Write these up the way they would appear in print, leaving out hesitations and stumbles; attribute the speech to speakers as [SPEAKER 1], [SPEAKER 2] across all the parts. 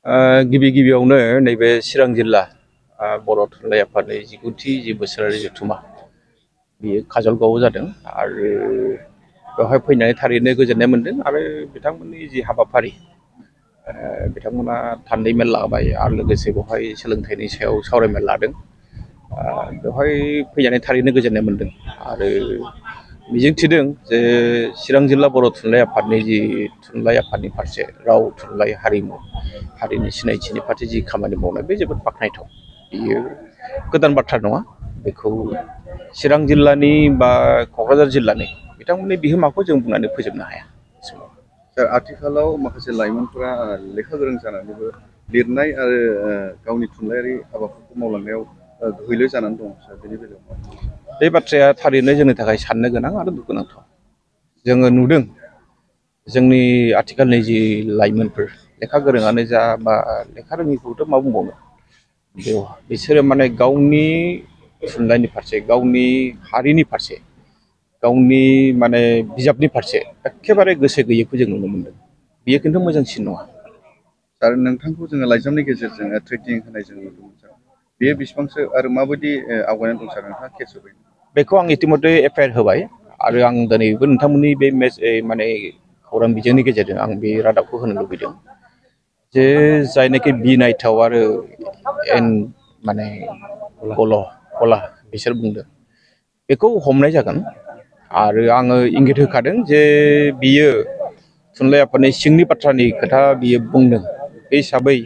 [SPEAKER 1] गिबि गिबियावनो नैबे चिरां जिल्ला बर' थुनलाइ आफादनि 19थि बोसोरारि जथुम्मा बियो काजलगावआव जादों आरो बेवहाय फैनानै थारैनो गोजोननाय मोन्दों आरो बिथांमोननि जि हाबाफारि बिथांमोना थान्दै मेल लाबाय आरो लोगोसे बेवहाय सोलोंथाइनि सायाव सावरायमेल लादों बेवहाय फैनानै थारैनो गोजोननाय मोन्दों आरो मिजिंथिदों जे चिरां जिल्ला बर' थुनलाइ आफादनि जि थुनलाइ आफादनि फारसे राव थुनलाइ हारिमु हारिनि सिनायथिनि फारसे जि खामानि मावनाय बे जोबोद बाख्नायथाव बियो गोदान बाथ्रा नङा बेखौ चिरां जिल्लानि बा क'क्राझार जिल्लानि बिथांमोननि बिहोमाखौ जों बुंनानै फोजोबनो हाया।
[SPEAKER 2] सार आथिखालाव माखासे लाइमोनफोरा लेखा गोरों जानानैबो लिरनाय आरो गावनि थुनलाइयारि हाबाफोरखौ मावलांनायाव गैलो जानानै दं सार बेनि बेलायाव
[SPEAKER 1] बे बाथ्राया थारैनो जोंनि थाखाय साननो गोनां आरो दुखुनांथाव। जोङो नुदों जोंनि आथिखालनि जि लाइमोनफोर लेखा गोरोङानो जा बा लेखा रोङिखौथ' मा बुंबावनो बिसोरो माने गावनि थुनलाइनि फारसे गावनि हारिनि फारसे गावनि माने बिजाबनि फारसे एखेबारे गोसो गैयैखौ जों नुनो मोन्दों बियो खिन्थु मोजांसिन नङा।
[SPEAKER 2] आरो नोंथांखौ जोङो लाइजामनि गेजेरजों ट्रेनिं होनाय जों नुदोंमोन सार बेयो बेसेबांसो आरो माबायदि आवगायनानै दं सार नोंथाङा केस होबाय
[SPEAKER 1] बेखौ आं इतिमধ্যे एफआइआर होबाय आरो आं दिनैबो नोंथांमोननि बे माने खौरां बिजोंनि गेजेरजों आं बे रादाबखौ होनो लुबैदों जे जायनाखि बिनायथाव आरो माने गला बिसोर बुंदों बेखौ हमनाय जागोन आरो आङो इंगित होखादों जे बियो थुनलाइ आफादनि सिंनि बाथ्रानि खोथा बियो बुंदों बे हिसाबै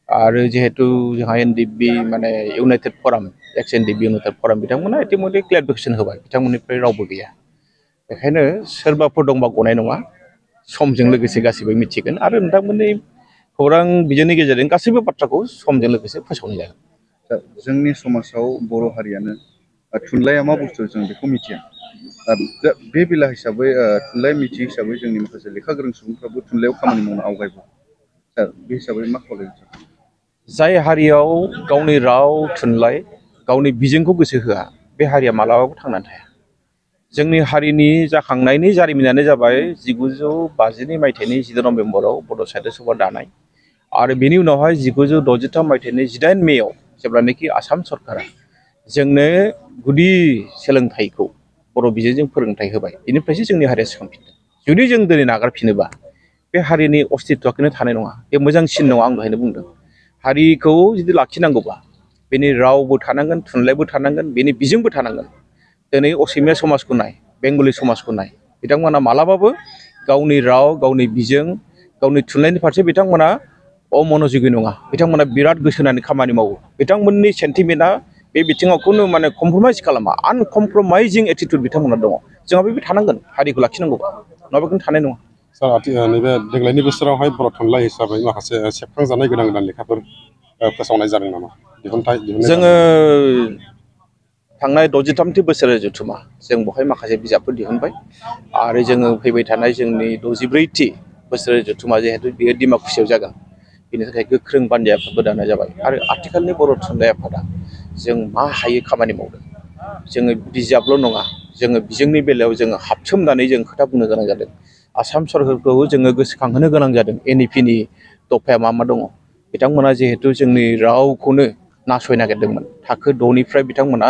[SPEAKER 1] आरो जिहेतु जोंहा एनडिएफबि माने इउनाइटेड फराम एक्स एनडिएफबि इउनाइटेड फराम बिथांमोना इतिमধ্যे क्लियारिफिकेसन होबाय बिथांमोननिफ्राय रावबो गैया बेखायनो सोरबाफोर दंबा गनाय नङा समजों लोगोसे गासैबो मिथिगोन आरो नोंथांमोननि खौरां बिजोंनि गेजेरजों गासैबो बाथ्राखौ समजों लोगोसे फोसावनाय जागोन।
[SPEAKER 2] जोंनि समाजाव बर' हारियानो थुनलाइया मा बुस्थु जों बेखौ मिथिया बे बेला हिसाबै थुनलाइ मिथियै हिसाबै जोंनि माखासे लेखा गोरों सुबुंफ्राबो थुनलाइयाव खामानि मावनो आवगायबो सार बे हिसाबै मा खावलायगोन
[SPEAKER 1] जाय हारियाव गावनि राव थुनलाइ गावनि बिजोंखौ गोसो होआ बे हारिया मालाबाबो थांनानै थाया। जोंनि हारिनि जाखांनायनि जारिमिनानो जाबाय 1952 मायथाइनि 10 नभेम्बराव बड' साहित्य सभा दानाय आरो बेनि उनावहाय 1963 मायथाइनि 8 मेआव जेब्लानाखि आसाम सरकारा जोंनो गुदि सोलोंथाइखौ बर' बिजोंजों फोरोंथाइ होबाय बेनिफ्रायसो जोंनि हारिया सिखांफिनदों। जुदि जों दिनै नागारफिनोबा बे हारिनि अस्तित्वखौनो थानाय नङा बे मोजांसिन नङा आं दहायनो बुंदों हारिखौ जुदि लाखिनांगौबा बेनि रावबो थानांगोन थुनलाइबो थानांगोन बेनि बिजोंबो थानांगोन। दिनै असमिया समाजखौ नाय बेंगलि समाजखौ नाय बिथांमोना मालाबाबो गावनि राव गावनि बिजों गावनि थुनलाइनि फारसे बिथांमोना अमन'যোগী नङा बिथांमोना बिराद गोसो होनानै खामानि मावो बिथांमोननि सेन्टिमेन्टआ बे बिथिङाव खुनु माने कमप्रमाइज खालामा आनकमप्रमाइजिं एटिटिउड बिथांमोना दङ जोंहा बे थानांगोन हारिखौ लाखिनांगौबा नङाबा बेखौनो थानाय नङा।
[SPEAKER 3] सार नैबे देग्लायनि बोसोरावहाय बर' थुनलाइ हिसाबै माखासे सेबखांजानाय गोदान गोदान लेखाफोर फोसावनाय जादों नामा
[SPEAKER 1] जोङो थांनाय 63थि बोसोरारि जथुम्मा जों बेवहाय माखासे बिजाबफोर दिहुनबाय आरो जोङो फैबाय थानाय जोंनि 64थि बोसोरारि जथुम्मा जिहेतु बेयो डिमाकुसियाव जागोन बेनि थाखाय गोख्रों बानजाय आफादबो दानाय जाबाय आरो आथिखालनि बर' थुनलाइ आफादा जों मा हायो खामानि मावदों जोङो बिजाबल' नङा जोङो बिजोंनि बेलायाव जोङो हाबसोमनानै जों खोथा बुंनो गोनां जादों। आसाम सरकारखौ जोङो गोसोखांहोनो गोनां जादों एनइपिनि दफाया मा मा दङ बिथांमोना जिहेतु जोंनि रावखौनो नासयनो नागिरदोंमोन थाखो 6निफ्राय बिथांमोना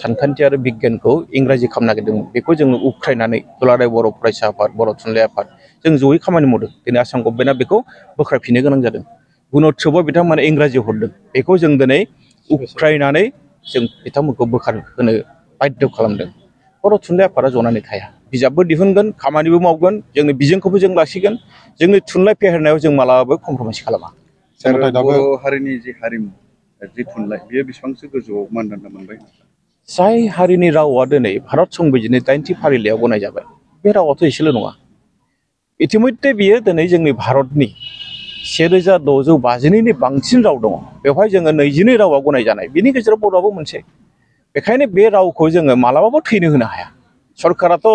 [SPEAKER 1] सानखान्थि आरो बिगियानखौ इंराजि खालामनो नागिरदोंमोन बेखौ जोङो उख्रायनानै दुलाराय बर' फरायसा आफाद बर' थुनलाइ आफाद जों जयै खामानि मावदों दिनै आसाम गभर्नमेन्टआ बेखौ बोखारफिननो गोनां जादों। गुन'त्सबआव बिथांमोना इंराजि हरदों बेखौ जों दिनै उख्रायनानै जों बिथांमोनखौ बोखारहोनो बाध्य खालामदों। बर' थुनलाइ आफादा जनानै थाया बिजाबबो दिहुनगोन खामानिबो मावगोन जोंनि बिजोंखौबो जों लाखिगोन जोंनि थुनलाइ फेहेरनायाव जों मालाबाबो कमप्रमाइस खालामा।
[SPEAKER 2] बर' हारिनि जि हारिमु जि थुनलाइ बेयो बेसेबांसो गोजौआव मानदान्दा मोनबाय
[SPEAKER 1] जाय हारिनि रावा दिनै भारत संबिजितनि 8थि फारिलाइयाव गनायजाबाय बे रावाथ' एसेल' नङा इतिमध्य बियो दिनै जोंनि भारतनि 1652नि बांसिन राव दङ बेवहाय जोङो 22 रावा गनायजानाय बिनि गेजेराव बर'आबो मोनसे बेखायनो बे रावखौ जोङो मालाबाबो थैनो होनो हाया। सरकाराथ'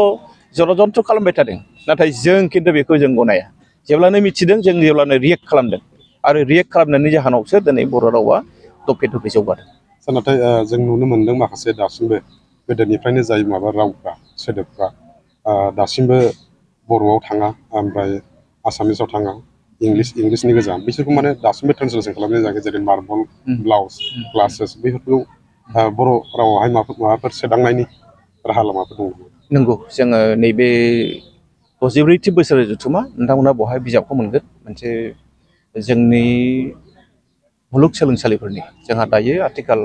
[SPEAKER 1] जलजन्त्र खालामबाय थादों नाथाय जों खिन्थु बेखौ जों गनाया जेब्लानो मिथिदों जों जेब्लानो रियेक्ट खालामदों आरो रियेक्ट खालामनायनि जाहोनावसो दिनै बर' रावा दफे दफे जौगादों।
[SPEAKER 3] नाथाय जों नुनो मोन्दों माखासे दासिमबो गोदोनिफ्रायनो जाय माबा रावफ्रा सोदोबफ्रा दासिमबो बर'आव थाङा ओमफ्राय आसामिसाव थाङा इंलिसनि गोजा बिसोरखौ माने दासिमबो ट्रेन्सलेसन खालामनाय जायाखै जेरै मार्बल ब्लाउस क्लासेस बेफोरखौ बर' रावावहाय माबाफोर सोदांनायनि राहा लामाफोर दं नामा?
[SPEAKER 1] नंगौ जोङो नैबे 64थि बोसोर जथुमा नोंथांमोना बहाय बिजाबखौ मोनगोन मोनसे जोंनि मुलुगसोलोंसालिफोरनि जोंहा दायो आथिखाल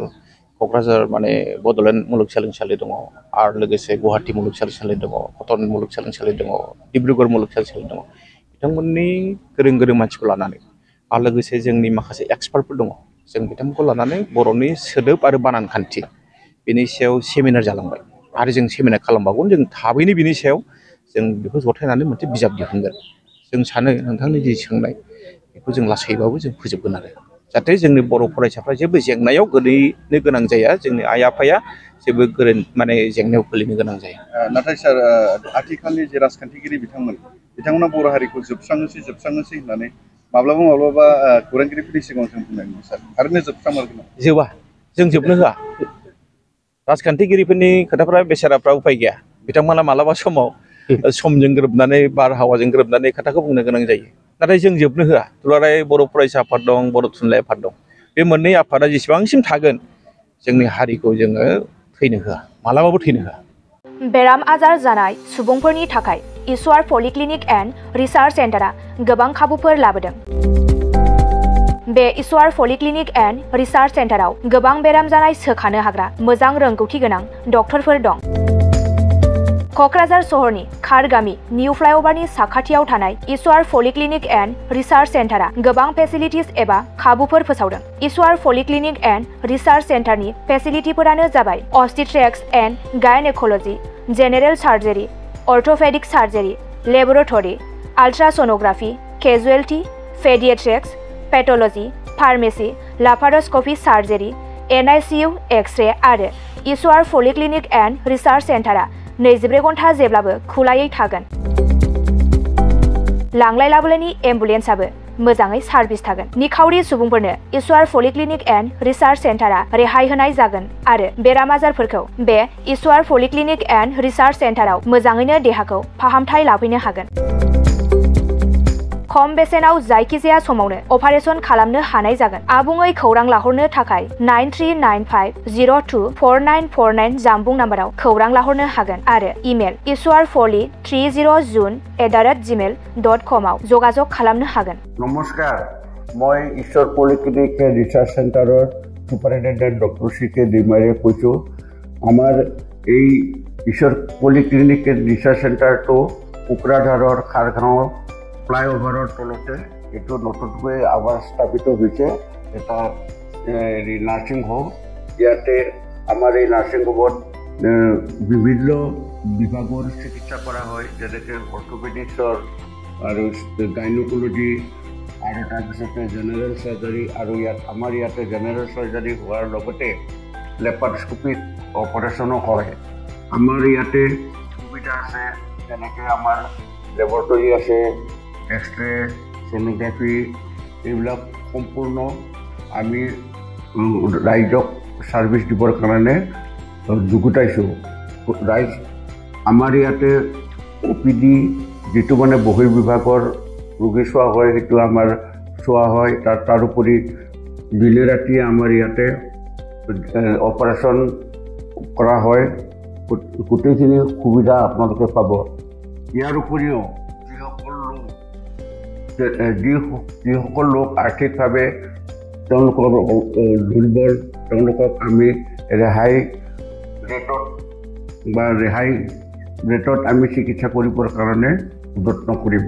[SPEAKER 1] क'क्राझार माने बड'लेण्ड मुलुगसोलोंसालि दङ आरो लोगोसे गुवाहाटि मुलुगसोलोंसालि दङ कटन मुलुगसोलोंसालि दङ डिब्रुगड़ मुलुगसोलोंसालि दङ बिथांमोननि गोरों मानसिखौ लानानै आरो लोगोसे जोंनि माखासे एक्सपार्टफोर दङ जों बिथांमोनखौ लानानै बर'नि सोदोब आरो बानान खान्थि बेनि सायाव सेमिनार जालांबाय आरो जों सेमिनार खालामबावगोन जों थाबैनो बिनि सायाव जों बेखौ जथायनानै मोनसे बिजाब दिहुनगोन जों सानो नोंथांनि जि सोंनाय बेखौ जों लासैबाबो जों फोजोबगोन आरो जाहाथे जोंनि बर' फरायसाफ्रा जेबो जेंनायाव गोलैनो गोनां जाया जोंनि आइ आफाया जेबो माने जेंनायाव गोलैनो गोनां जाया
[SPEAKER 2] नाथाय सार आथिखालनि जे राजखान्थिगिरि बिथांमोना बर' हारिखौ जोबस्रांनोसै होननानै माब्लाबा खौरांगिरिफोरनि सिगाङाव जों बुंनाय सार थारैनो जोबस्रांमारगोन
[SPEAKER 1] जोबा जों जोबनो होआ राजखान्थिगिरिफोरनि खोथाफ्रा बेसाराफ्रा उफाय गैया बिथांमोना मालाबा समाव समजों गोरोबनानै बारहावाजों गोरोबनानै खोथाखौ बुंनो गोनां जायो नाथाय जों जोबनो होआ दुलाराय बर' फरायसा आफाद दं बर' थुनलाइ आफाद दं बे मोननै आफादा जेसेबांसिम थागोन जोंनि हारिखौ जोङो थैनो होआ मालाबाबो थैनो होआ
[SPEAKER 4] बेराम आजार जानाय सुबुंफोरनि थाखाय ईश्वर पलिक्लिनिक एन्ड रिसार्च सेन्टारा गोबां खाबुफोर लाबोदों बे ईश्वर पलिक्लिनिक एन्ड रिसार्च सेन्टाराव गोबां बेराम जानाय सोखानो हाग्रा मोजां रोंगौथि गोनां डक्टरफोर दं क'क्राझार सहरनि खार गामि निउ फ्लाइअभारनि साखाथियाव थानाय ईश्वर पलिक्लिनिक एन्ड रिसार्च सेन्टारा गोबां फेसिलिटिज एबा खाबुफोर फोसावदों ईश्वर पलिक्लिनिक एन्ड रिसार्च सेन्टारनि फेसिलिटिफोरानो जाबाय obstetrics and gynaecology general surgery orthopaedic surgery laboratory ultrasonography casualty paediatrics pathology pharmacy laparoscopy surgery NICU X-ray आरो ईश्वर पलिक्लिनिक एन्ड रिसार्च सेन्टारा 24 घन्टा जेब्लाबो खुलायै थागोन लांलाय लाबोलायनि एम्बुलेन्सआबो मोजाङै सार्भिस थागोन निखावरि सुबुंफोरनो ईश्वर पलिक्लिनिक एन्ड रिसार्च सेन्टारा रेहाय होनाय जागोन आरो बेराम आजारफोरखौ बे ईश्वर पलिक्लिनिक एन्ड रिसार्च सेन्टाराव मोजाङैनो देहाखौ फाहामथाय लाफैनो हागोन खम बेसेनाव जायखिजाया समावनो अपारेशन खालामनो हानाय जागोन आबुङै खौरां लाहरनो थाखाय 9395024949 जानबुं नाम्बाराव खौरां लाहरनो हागोन आरो इमेल ishwarpoli30jun@gmail.com आव जगाजग खालामनो हागोन
[SPEAKER 5] नमस्कार মই ঈশ্বৰ পলিক্লিনিক ৰিচাৰ্চ চেণ্টাৰৰ সুপাৰিনটেণ্ডেণ্ট ডক্টৰ CK ডিমাৰীয়ে কৈছোঁ আমাৰ এই ঈশ্বৰ পলিক্লিনিক ৰিচাৰ্চ চেণ্টাৰটো কোকৰাঝাৰৰ খাৰগাঁৱৰ ফ্লাইঅভাৰৰ তলতে এইটো নতুনকৈ আবাৰ স্থাপিত হৈছে এটা নাৰ্ছিং হোম ইয়াতে আমাৰ এই নাৰ্ছিং হোমত বিভিন্ন বিভাগৰ চিকিৎসা কৰা হয় যেনেকৈ অৰ্থ'পেডিক্সৰ আৰু গাইনক'লজি আৰু তাৰপিছতে জেনেৰেল চাৰ্জাৰী আৰু আমাৰ ইয়াতে জেনেৰেল চাৰ্জাৰী হোৱাৰ লগতে লেপাৰস্কোপিক অপাৰেশ্যনো হয় আমাৰ ইয়াতে সুবিধা আছে যেনেকৈ আমাৰ লেবৰেটৰী আছে এক্স-ৰে ছ'ন'গ্ৰাফি এইবিলাক সম্পূৰ্ণ আমি ৰাইজক ছাৰ্ভিচ দিবৰ কাৰণে যুগুতাইছোঁ ৰাইজ আমাৰ ইয়াতে OPD যিটো মানে বহিৰ্বিভাগৰ ৰোগী চোৱা হয় সেইটো আমাৰ চোৱা হয় তাৰোপৰি দিনে ৰাতিয়ে আমাৰ ইয়াতে অপাৰেশ্যন কৰা হয় গোটেইখিনি সুবিধা আপোনালোকে পাব ইয়াৰ উপৰিও যিসকল লোক আৰ্থিকভাৱে তেওঁলোকৰ দুৰ্বল তেওঁলোকক আমি ৰেহাই ৰেটত আমি চিকিৎসা কৰিবৰ কাৰণে যত্ন কৰিম